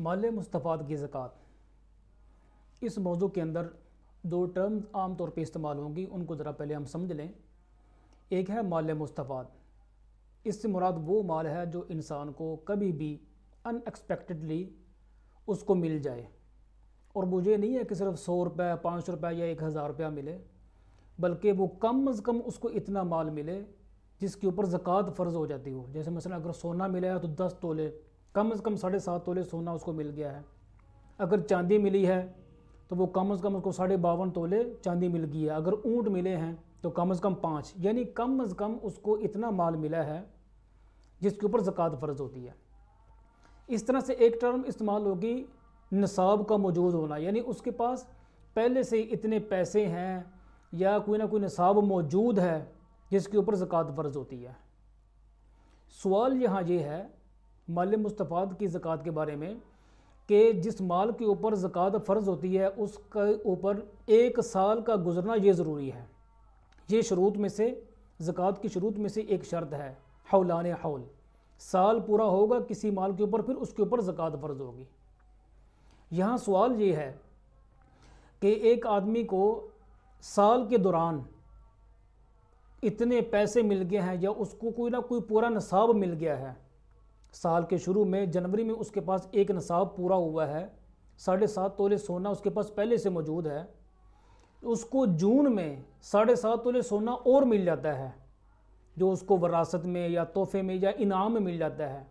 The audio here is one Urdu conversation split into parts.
مال مستفاد کی زکوٰۃ، اس موضوع کے اندر دو ٹرمز عام طور پہ استعمال ہوں گی، ان کو ذرا پہلے ہم سمجھ لیں۔ ایک ہے مال مستفاد، اس سے مراد وہ مال ہے جو انسان کو کبھی بھی ان ایکسپیکٹڈلی اس کو مل جائے، اور مجھے نہیں ہے کہ صرف 100 روپے 500 روپے یا 1000 روپیہ ملے، بلکہ وہ کم از کم اس کو اتنا مال ملے جس کے اوپر زکوٰۃ فرض ہو جاتی ہو۔ جیسے مثلا اگر سونا ملا ہے تو 10 تولے، کم از کم 7.5 تولے سونا اس کو مل گیا ہے۔ اگر چاندی ملی ہے تو وہ کم از کم اس کو 52.5 تولے چاندی مل گئی ہے۔ اگر اونٹ ملے ہیں تو کم از کم 5، یعنی کم از کم اس کو اتنا مال ملا ہے جس کے اوپر زکوٰۃ فرض ہوتی ہے۔ اس طرح سے ایک ٹرم استعمال ہوگی نصاب کا موجود ہونا، یعنی اس کے پاس پہلے سے اتنے پیسے ہیں یا کوئی نہ کوئی نصاب موجود ہے جس کے اوپر زکوٰۃ فرض ہوتی ہے۔ سوال یہاں یہ ہے مال مستفاد کی زکوٰۃ کے بارے میں کہ جس مال کے اوپر زکوٰۃ فرض ہوتی ہے اس کے اوپر 1 سال کا گزرنا یہ ضروری ہے۔ یہ شروط میں سے، زکوٰۃ کی شروط میں سے ایک شرط ہے، حولان حول، سال پورا ہوگا کسی مال کے اوپر پھر اس کے اوپر زکوٰۃ فرض ہوگی۔ یہاں سوال یہ ہے کہ ایک آدمی کو سال کے دوران اتنے پیسے مل گئے ہیں یا اس کو کوئی نہ کوئی پورا نصاب مل گیا ہے۔ سال کے شروع میں جنوری میں اس کے پاس ایک نصاب پورا ہوا ہے، 7.5 تولے سونا اس کے پاس پہلے سے موجود ہے، اس کو جون میں 7.5 تولے سونا اور مل جاتا ہے جو اس کو وراثت میں یا تحفے میں یا انعام میں مل جاتا ہے۔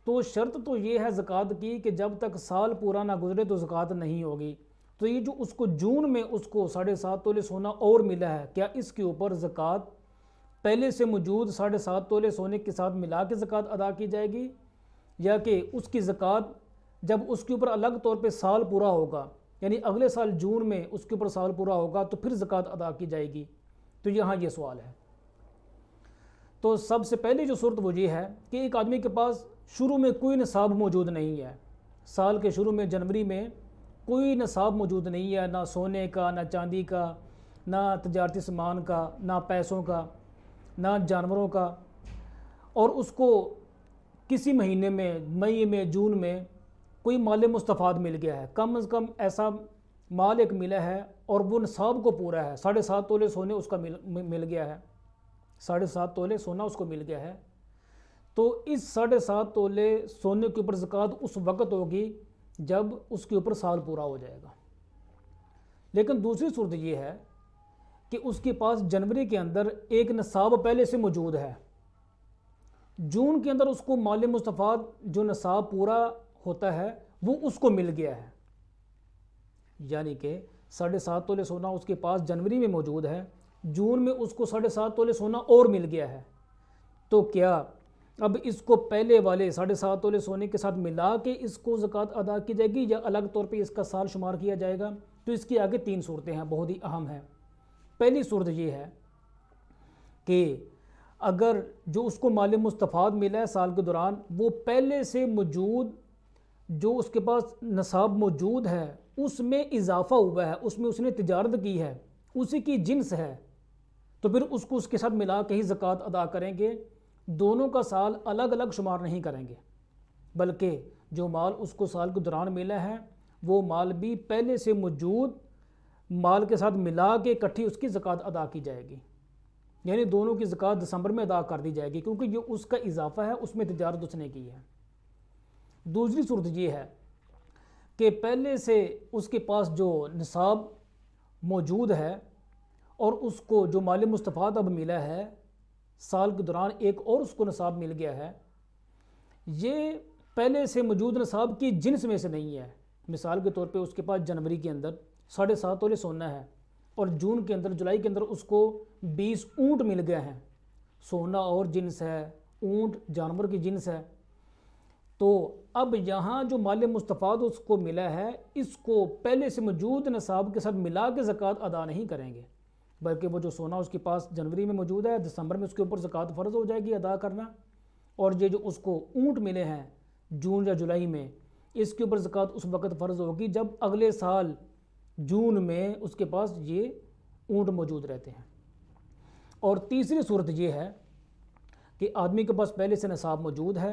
تو شرط تو یہ ہے زکوٰۃ کی کہ جب تک سال پورا نہ گزرے تو زکوٰۃ نہیں ہوگی۔ تو یہ جو اس کو جون میں اس کو 7.5 تولے سونا اور ملا ہے، کیا اس کے اوپر زکوٰۃ پہلے سے موجود 7.5 تولے سونے کے ساتھ ملا کے زکوٰۃ ادا کی جائے گی، یا کہ اس کی زکوٰۃ جب اس کے اوپر الگ طور پہ سال پورا ہوگا، یعنی اگلے سال جون میں اس کے اوپر سال پورا ہوگا تو پھر زکوٰۃ ادا کی جائے گی؟ تو یہاں یہ سوال ہے۔ تو سب سے پہلے جو صورت وہ یہ ہے کہ ایک آدمی کے پاس شروع میں کوئی نصاب موجود نہیں ہے، سال کے شروع میں جنوری میں کوئی نصاب موجود نہیں ہے، نہ سونے کا، نہ چاندی کا، نہ تجارتی سامان کا، نہ پیسوں کا، نہ جانوروں کا، اور اس کو کسی مہینے میں، مئی میں، جون میں کوئی مال مستفاد مل گیا ہے، کم از کم ایسا مال ایک ملا ہے اور وہ نصاب کو پورا ہے، 7.5 تولے سونے اس کا مل گیا ہے، 7.5 تولے سونا اس کو مل گیا ہے، تو اس 7.5 تولے سونے کے اوپر زکوٰۃ اس وقت ہوگی جب اس کے اوپر سال پورا ہو جائے گا۔ لیکن دوسری صورت یہ ہے کہ اس کے پاس جنوری کے اندر ایک نصاب پہلے سے موجود ہے، جون کے اندر اس کو مال مستفاد جو نصاب پورا ہوتا ہے وہ اس کو مل گیا ہے، یعنی کہ 7.5 تولے سونا اس کے پاس جنوری میں موجود ہے، جون میں اس کو 7.5 تولے سونا اور مل گیا ہے۔ تو کیا اب اس کو پہلے والے 7.5 تولے سونے کے ساتھ ملا کے اس کو زکوٰۃ ادا کی جائے گی یا الگ طور پہ اس کا سال شمار کیا جائے گا؟ تو اس کی آگے 3 صورتیں ہیں، بہت ہی اہم ہیں۔ پہلی صورت یہ ہے کہ اگر جو اس کو مال مستفاد ملا ہے سال کے دوران وہ پہلے سے موجود جو اس کے پاس نصاب موجود ہے اس میں اضافہ ہوا ہے، اس میں اس نے تجارت کی ہے، اسی کی جنس ہے، تو پھر اس کو اس کے ساتھ ملا کے ہی زکوٰۃ ادا کریں گے، دونوں کا سال الگ الگ شمار نہیں کریں گے، بلکہ جو مال اس کو سال کے دوران ملا ہے وہ مال بھی پہلے سے موجود مال کے ساتھ ملا کے اکٹھی اس کی زکوٰۃ ادا کی جائے گی، یعنی دونوں کی زکوٰۃ دسمبر میں ادا کر دی جائے گی کیونکہ یہ اس کا اضافہ ہے، اس میں تجارت اس نے کی ہے۔ دوسری صورت یہ ہے کہ پہلے سے اس کے پاس جو نصاب موجود ہے اور اس کو جو مال مستفاد اب ملا ہے سال کے دوران ایک اور اس کو نصاب مل گیا ہے، یہ پہلے سے موجود نصاب کی جنس میں سے نہیں ہے۔ مثال کے طور پہ اس کے پاس جنوری کے اندر 7.5 تولے سونا ہے اور جون کے اندر، جولائی کے اندر اس کو 20 اونٹ مل گئے ہیں، سونا اور جنس ہے، اونٹ جانور کی جنس ہے، تو اب یہاں جو مال مستفاد اس کو ملا ہے اس کو پہلے سے موجود نصاب کے ساتھ ملا کے زکوٰۃ ادا نہیں کریں گے، بلکہ وہ جو سونا اس کے پاس جنوری میں موجود ہے دسمبر میں اس کے اوپر زکوٰۃ فرض ہو جائے گی ادا کرنا، اور یہ جو اس کو اونٹ ملے ہیں جون یا جولائی میں اس کے اوپر زکوٰۃ اس وقت فرض ہوگی جب اگلے سال جون میں اس کے پاس یہ اونٹ موجود رہتے ہیں۔ اور تیسری صورت یہ ہے کہ آدمی کے پاس پہلے سے نصاب موجود ہے،